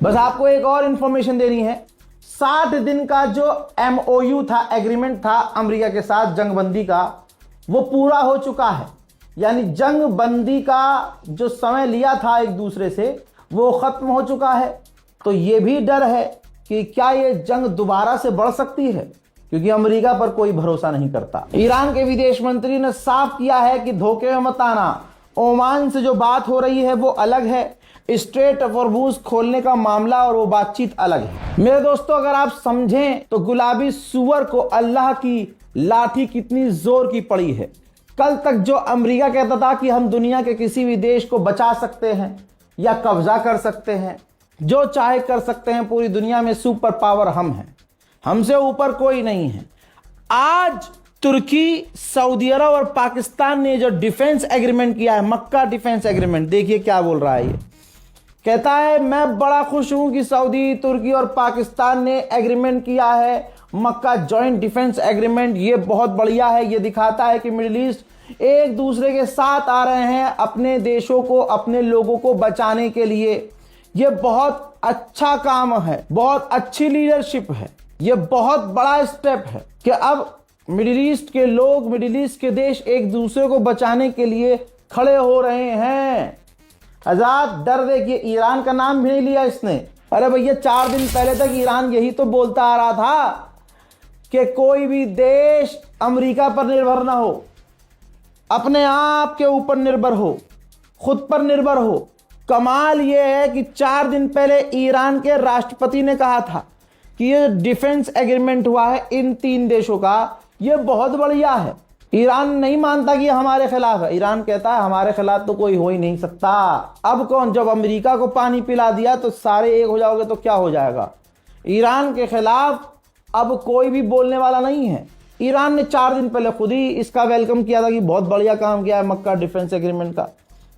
बस आपको एक और इंफॉर्मेशन देनी है, 60 दिन का जो MOU था, एग्रीमेंट था अमेरिका के साथ जंगबंदी का, वो पूरा हो चुका है। यानी जंगबंदी का जो समय लिया था एक दूसरे से, वो खत्म हो चुका है। तो ये भी डर है कि क्या ये जंग दोबारा से बढ़ सकती है, क्योंकि अमेरिका पर कोई भरोसा नहीं करता। ईरान के विदेश मंत्री ने साफ किया है कि धोखे में मत आना, ओमान से जो बात हो रही है वो अलग है, स्ट्रेट ऑफ हॉर्मुज खोलने का मामला और वो बातचीत अलग है। मेरे दोस्तों, अगर आप समझें तो गुलाबी सूअर को अल्लाह की लाठी कितनी जोर की पड़ी है। कल तक जो अमेरिका कहता था कि हम दुनिया के किसी भी देश को बचा सकते हैं या कब्जा कर सकते हैं, जो चाहे कर सकते हैं, पूरी दुनिया में सुपर पावर हम हैं, हमसे ऊपर कोई नहीं है। आज तुर्की, सऊदी अरब और पाकिस्तान ने जो डिफेंस एग्रीमेंट किया है, मक्का डिफेंस एग्रीमेंट, देखिए क्या बोल रहा है ये। कहता है मैं बड़ा खुश हूं कि सऊदी, तुर्की और पाकिस्तान ने एग्रीमेंट किया है मक्का जॉइंट डिफेंस एग्रीमेंट। ये बहुत बढ़िया है। ये दिखाता है कि मिडिल ईस्ट एक दूसरे के साथ आ रहे हैं अपने देशों को, अपने लोगों को बचाने के लिए। ये बहुत अच्छा काम है, बहुत अच्छी लीडरशिप है। ये बहुत बड़ा स्टेप है कि अब मिडिल ईस्ट के लोग, मिडिल ईस्ट के देश एक दूसरे को बचाने के लिए खड़े हो रहे हैं। आजाद डर देखिए, ईरान का नाम भी नहीं लिया इसने। अरे भैया, 4 दिन पहले तक ईरान यही तो बोलता आ रहा था कि कोई भी देश अमेरिका पर निर्भर ना हो, अपने आप के ऊपर निर्भर हो, खुद पर निर्भर हो। कमाल यह है कि 4 दिन पहले ईरान के राष्ट्रपति ने कहा था कि ये डिफेंस एग्रीमेंट हुआ है इन 3 देशों का, ये बहुत बढ़िया है। ईरान नहीं मानता कि हमारे खिलाफ है। ईरान कहता है हमारे खिलाफ तो कोई हो ही नहीं सकता। अब कौन, जब अमेरिका को पानी पिला दिया तो सारे एक हो जाओगे तो क्या हो जाएगा। ईरान के खिलाफ अब कोई भी बोलने वाला नहीं है। ईरान ने 4 दिन पहले खुद ही इसका वेलकम किया था कि बहुत बढ़िया काम किया है मक्का डिफेंस एग्रीमेंट का,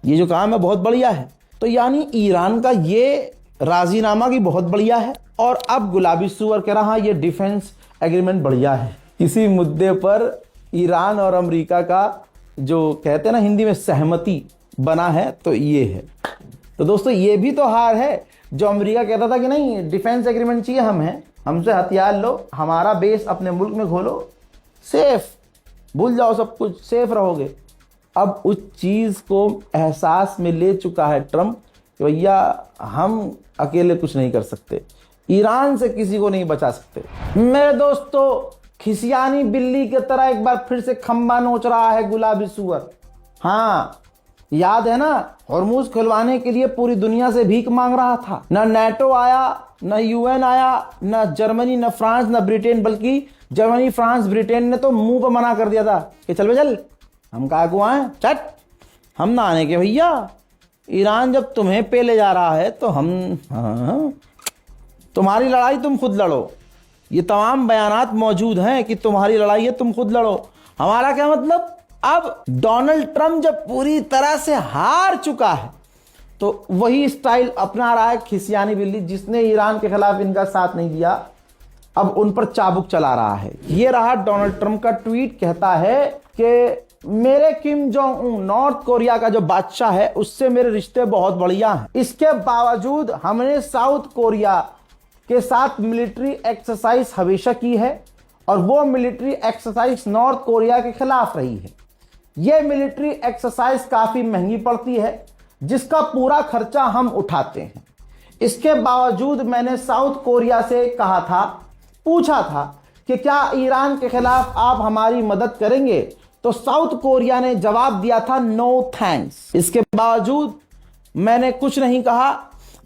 ये जो काम है बहुत बढ़िया है। तो यानी ईरान का ये राजीनामा भी बहुत बढ़िया है। और अब गुलाबी सूअर कह रहा ये डिफेंस एग्रीमेंट बढ़िया है। इसी मुद्दे पर ईरान और अमेरिका का जो कहते हैं ना हिंदी में सहमति बना है, तो ये है। तो दोस्तों, ये भी तो हार है। जो अमेरिका कहता था कि नहीं डिफेंस एग्रीमेंट चाहिए हमें, हमसे हथियार लो, हमारा बेस अपने मुल्क में खोलो, सेफ, भूल जाओ सब कुछ, सेफ रहोगे। अब उस चीज को एहसास में ले चुका है ट्रंप कि भैया हम अकेले कुछ नहीं कर सकते, ईरान से किसी को नहीं बचा सकते। मेरे दोस्तों, खिसियानी बिल्ली की तरह एक बार फिर से खंबा नोच रहा है गुलाबी सूअर। हाँ, याद है ना, हॉर्मुज खुलवाने के लिए पूरी दुनिया से भीख मांग रहा था। न नेटो आया, न UN आया, न जर्मनी, न फ्रांस, न ब्रिटेन, बल्कि जर्मनी, फ्रांस, ब्रिटेन ने तो मुंह पर मना कर दिया था कि चल बे चल, हम कहा को आए, चट, हम ना आने के भैया। ईरान जब तुम्हें पे ले जा रहा है तो हम, हाँ, तुम्हारी लड़ाई तुम खुद लड़ो। ये तमाम बयानात मौजूद हैं कि तुम्हारी लड़ाई है, तुम खुद लड़ो। हमारा क्या मतलब? अब डोनाल्ड ट्रंप जब पूरी तरह से हार चुका है तो वही स्टाइल अपना रहा है खिसियानी बिल्ली, जिसने ईरान के खिलाफ इनका साथ नहीं दिया, अब उन पर चाबुक चला रहा है। ये रहा डोनाल्ड ट्रंप का ट्वीट, कहता है कि मेरे Kim Jong Un, north Korea का जो बादशाह है, उससे मेरे रिश्ते बहुत बढ़िया हैं। इसके बावजूद हमने साउथ कोरिया के साथ मिलिट्री एक्सरसाइज हमेशा की है और वो मिलिट्री एक्सरसाइज नॉर्थ कोरिया के खिलाफ रही है। ये मिलिट्री एक्सरसाइज काफी महंगी पड़ती है, जिसका पूरा खर्चा हम उठाते हैं। इसके बावजूद मैंने साउथ कोरिया से कहा था, पूछा था कि क्या ईरान के खिलाफ आप हमारी मदद करेंगे, तो साउथ कोरिया ने जवाब दिया था नो थैंक्स। इसके बावजूद मैंने कुछ नहीं कहा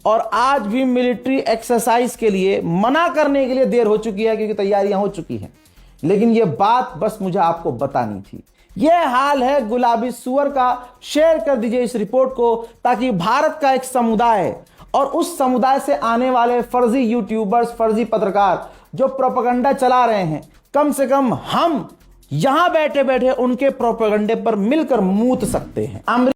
और आज भी मिलिट्री एक्सरसाइज के लिए मना करने के लिए देर हो चुकी है, क्योंकि तैयारियां हो चुकी हैं। लेकिन यह बात बस मुझे आपको बतानी थी। यह हाल है गुलाबी सूअर का। शेयर कर दीजिए इस रिपोर्ट को, ताकि भारत का एक समुदाय और उस समुदाय से आने वाले फर्जी यूट्यूबर्स, फर्जी पत्रकार जो प्रोपेगेंडा चला रहे हैं, कम से कम हम यहां बैठे बैठे उनके प्रोपेगेंडे पर मिलकर मूत सकते हैं।